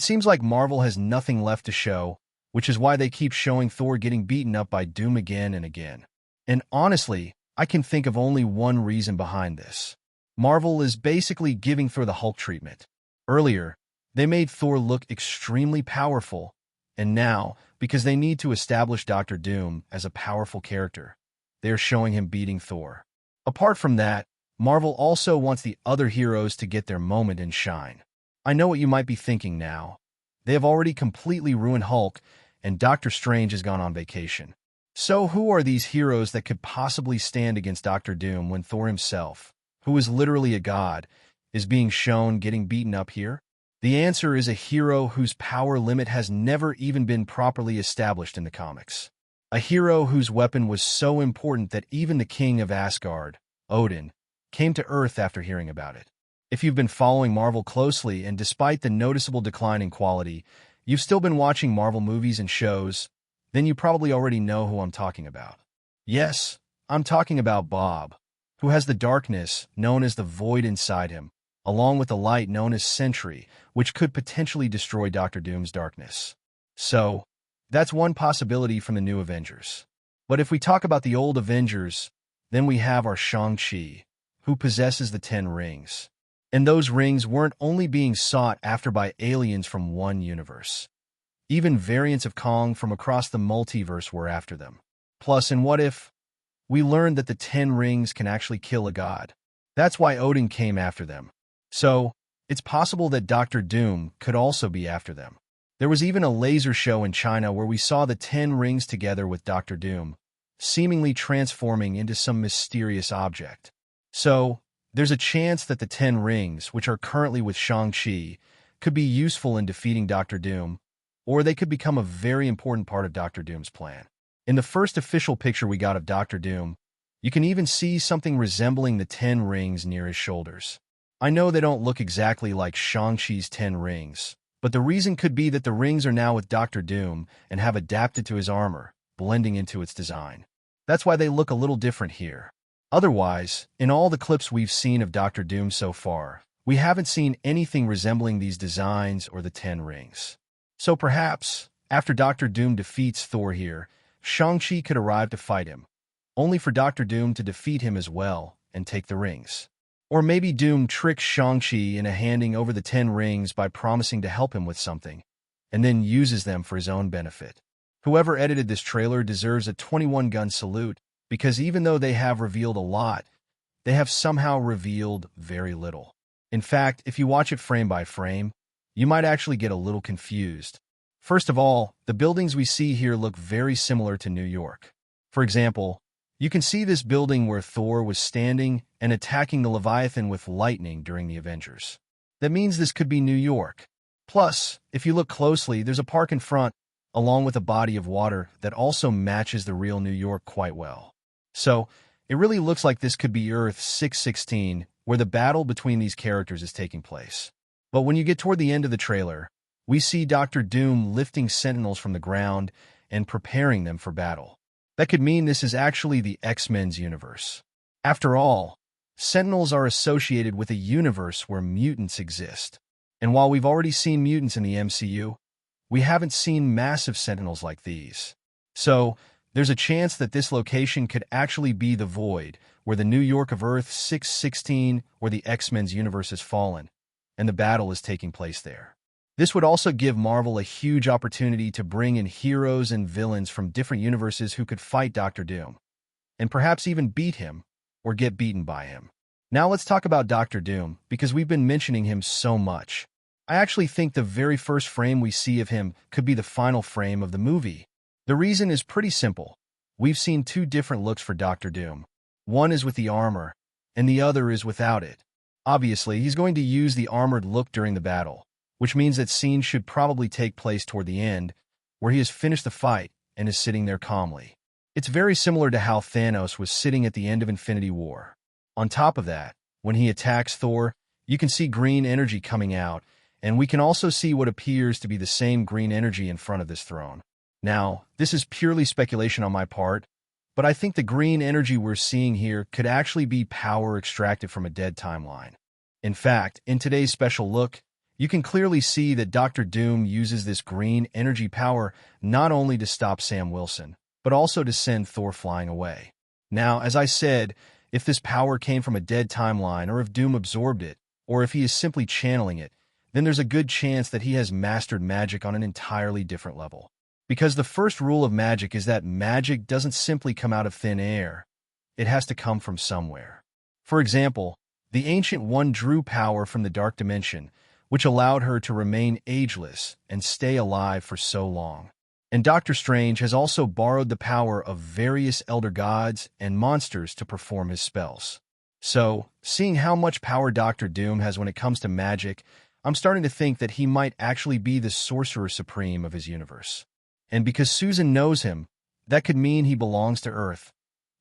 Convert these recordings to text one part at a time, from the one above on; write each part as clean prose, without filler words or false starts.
It seems like Marvel has nothing left to show, which is why they keep showing Thor getting beaten up by Doom again and again. And honestly, I can think of only one reason behind this. Marvel is basically giving Thor the Hulk treatment. Earlier, they made Thor look extremely powerful, and now, because they need to establish Doctor Doom as a powerful character, they are showing him beating Thor. Apart from that, Marvel also wants the other heroes to get their moment and shine. I know what you might be thinking now. They have already completely ruined Hulk, and Doctor Strange has gone on vacation. So who are these heroes that could possibly stand against Doctor Doom when Thor himself, who is literally a god, is being shown getting beaten up here? The answer is a hero whose power limit has never even been properly established in the comics. A hero whose weapon was so important that even the king of Asgard, Odin, came to Earth after hearing about it. If you've been following Marvel closely and despite the noticeable decline in quality, you've still been watching Marvel movies and shows, then you probably already know who I'm talking about. Yes, I'm talking about Bob, who has the darkness known as the Void inside him, along with the light known as Sentry, which could potentially destroy Doctor Doom's darkness. So, that's one possibility from the new Avengers. But if we talk about the old Avengers, then we have our Shang-Chi, who possesses the 10 rings. And those rings weren't only being sought after by aliens from one universe. Even variants of Kong from across the multiverse were after them. Plus, in What If, we learned that the 10 rings can actually kill a god. That's why Odin came after them. So, it's possible that Doctor Doom could also be after them. There was even a laser show in China where we saw the 10 rings together with Doctor Doom, seemingly transforming into some mysterious object. So, there's a chance that the 10 rings, which are currently with Shang-Chi, could be useful in defeating Doctor Doom, or they could become a very important part of Doctor Doom's plan. In the first official picture we got of Doctor Doom, you can even see something resembling the 10 rings near his shoulders. I know they don't look exactly like Shang-Chi's 10 rings, but the reason could be that the rings are now with Doctor Doom and have adapted to his armor, blending into its design. That's why they look a little different here. Otherwise, in all the clips we've seen of Doctor Doom so far, we haven't seen anything resembling these designs or the 10 rings. So perhaps, after Doctor Doom defeats Thor here, Shang-Chi could arrive to fight him, only for Doctor Doom to defeat him as well and take the rings. Or maybe Doom tricks Shang-Chi into handing over the 10 rings by promising to help him with something, and then uses them for his own benefit. Whoever edited this trailer deserves a 21-gun salute, because even though they have revealed a lot, they have somehow revealed very little. In fact, if you watch it frame by frame, you might actually get a little confused. First of all, the buildings we see here look very similar to New York. For example, you can see this building where Thor was standing and attacking the Leviathan with lightning during the Avengers. That means this could be New York. Plus, if you look closely, there's a park in front, along with a body of water that also matches the real New York quite well. So, it really looks like this could be Earth 616, where the battle between these characters is taking place. But when you get toward the end of the trailer, we see Doctor Doom lifting Sentinels from the ground and preparing them for battle. That could mean this is actually the X-Men's universe. After all, Sentinels are associated with a universe where mutants exist. And while we've already seen mutants in the MCU, we haven't seen massive Sentinels like these. So, there's a chance that this location could actually be the Void, where the New York of Earth 616, where the X-Men's universe has fallen, and the battle is taking place there. This would also give Marvel a huge opportunity to bring in heroes and villains from different universes who could fight Doctor Doom, and perhaps even beat him, or get beaten by him. Now let's talk about Doctor Doom, because we've been mentioning him so much. I actually think the very first frame we see of him could be the final frame of the movie. The reason is pretty simple. We've seen two different looks for Doctor Doom. One is with the armor, and the other is without it. Obviously, he's going to use the armored look during the battle, which means that scene should probably take place toward the end, where he has finished the fight and is sitting there calmly. It's very similar to how Thanos was sitting at the end of Infinity War. On top of that, when he attacks Thor, you can see green energy coming out, and we can also see what appears to be the same green energy in front of this throne. Now, this is purely speculation on my part, but I think the green energy we're seeing here could actually be power extracted from a dead timeline. In fact, in today's special look, You can clearly see that Doctor Doom uses this green energy power not only to stop Sam Wilson, but also to send Thor flying away. Now, as I said, if this power came from a dead timeline, or if Doom absorbed it, or if he is simply channeling it, then there's a good chance that he has mastered magic on an entirely different level. Because the first rule of magic is that magic doesn't simply come out of thin air. It has to come from somewhere. For example, the Ancient One drew power from the Dark Dimension, which allowed her to remain ageless and stay alive for so long. And Doctor Strange has also borrowed the power of various elder gods and monsters to perform his spells. So, seeing how much power Doctor Doom has when it comes to magic, I'm starting to think that he might actually be the Sorcerer Supreme of his universe. And because Susan knows him, that could mean he belongs to Earth.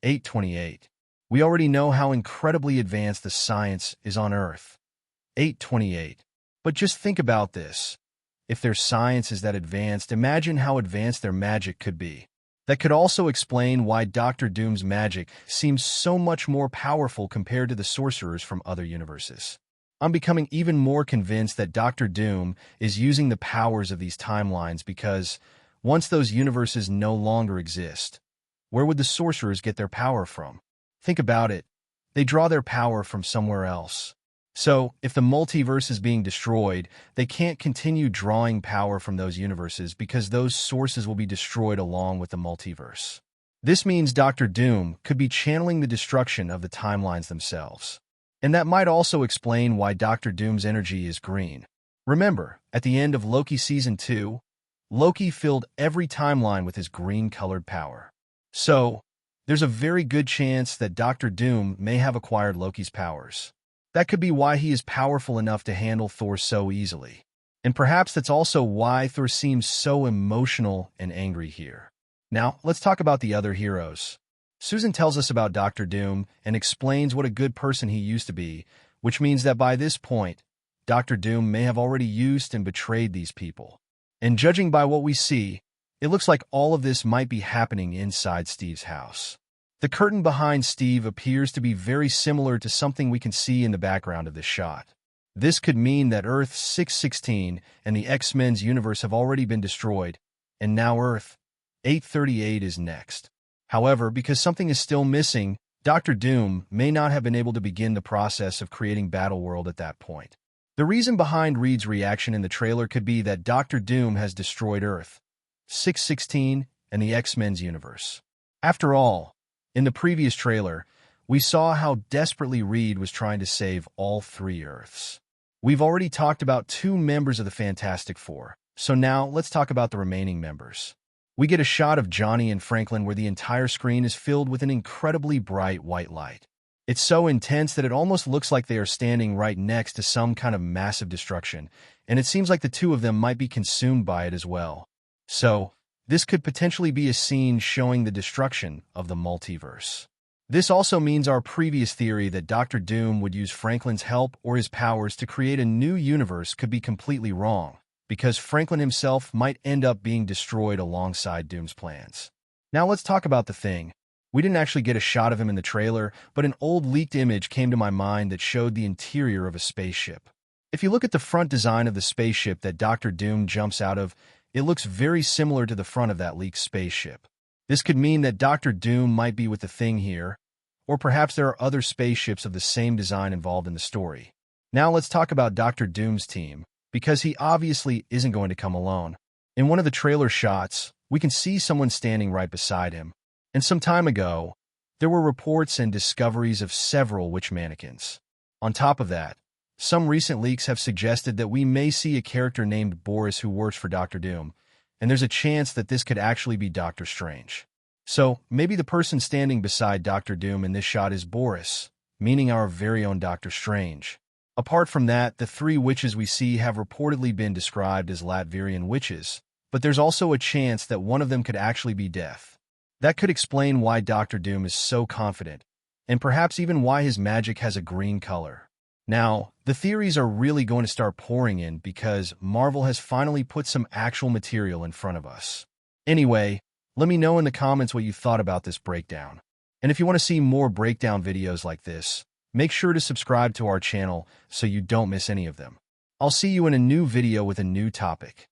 828. We already know how incredibly advanced the science is on Earth. 828. But just think about this. If their science is that advanced, imagine how advanced their magic could be. That could also explain why Doctor Doom's magic seems so much more powerful compared to the sorcerers from other universes. I'm becoming even more convinced that Doctor Doom is using the powers of these timelines because, once those universes no longer exist, where would the sorcerers get their power from? Think about it. They draw their power from somewhere else. So, if the multiverse is being destroyed, they can't continue drawing power from those universes because those sources will be destroyed along with the multiverse. This means Doctor Doom could be channeling the destruction of the timelines themselves. And that might also explain why Doctor Doom's energy is green. Remember, at the end of Loki Season 2, Loki filled every timeline with his green-colored power. So, there's a very good chance that Doctor Doom may have acquired Loki's powers. That could be why he is powerful enough to handle Thor so easily. And perhaps that's also why Thor seems so emotional and angry here. Now, let's talk about the other heroes. Susan tells us about Doctor Doom and explains what a good person he used to be, which means that by this point, Doctor Doom may have already used and betrayed these people. And judging by what we see, it looks like all of this might be happening inside Steve's house. The curtain behind Steve appears to be very similar to something we can see in the background of this shot. This could mean that Earth 616 and the X-Men's universe have already been destroyed, and now Earth 838 is next. However, because something is still missing, Doctor Doom may not have been able to begin the process of creating Battleworld at that point. The reason behind Reed's reaction in the trailer could be that Doctor Doom has destroyed Earth 616 and the X-Men's universe. After all, in the previous trailer, we saw how desperately Reed was trying to save all three Earths. We've already talked about 2 members of the Fantastic Four, so now let's talk about the remaining members. We get a shot of Johnny and Franklin where the entire screen is filled with an incredibly bright white light. It's so intense that it almost looks like they are standing right next to some kind of massive destruction, and it seems like the 2 of them might be consumed by it as well. So, this could potentially be a scene showing the destruction of the multiverse. This also means our previous theory that Doctor Doom would use Franklin's help or his powers to create a new universe could be completely wrong, because Franklin himself might end up being destroyed alongside Doom's plans. Now let's talk about the Thing. We didn't actually get a shot of him in the trailer, but an old leaked image came to my mind that showed the interior of a spaceship. If you look at the front design of the spaceship that Doctor Doom jumps out of, it looks very similar to the front of that leaked spaceship. This could mean that Doctor Doom might be with the Thing here, or perhaps there are other spaceships of the same design involved in the story. Now let's talk about Doctor Doom's team, because he obviously isn't going to come alone. In one of the trailer shots, we can see someone standing right beside him. And some time ago, there were reports and discoveries of several witch mannequins. On top of that, some recent leaks have suggested that we may see a character named Boris who works for Doctor Doom, and there's a chance that this could actually be Doctor Strange. So, maybe the person standing beside Doctor Doom in this shot is Boris, meaning our very own Doctor Strange. Apart from that, the 3 witches we see have reportedly been described as Latvian witches, but there's also a chance that one of them could actually be Death. That could explain why Doctor Doom is so confident, and perhaps even why his magic has a green color. Now, the theories are really going to start pouring in because Marvel has finally put some actual material in front of us. Anyway, let me know in the comments what you thought about this breakdown. And if you want to see more breakdown videos like this, make sure to subscribe to our channel so you don't miss any of them. I'll see you in a new video with a new topic.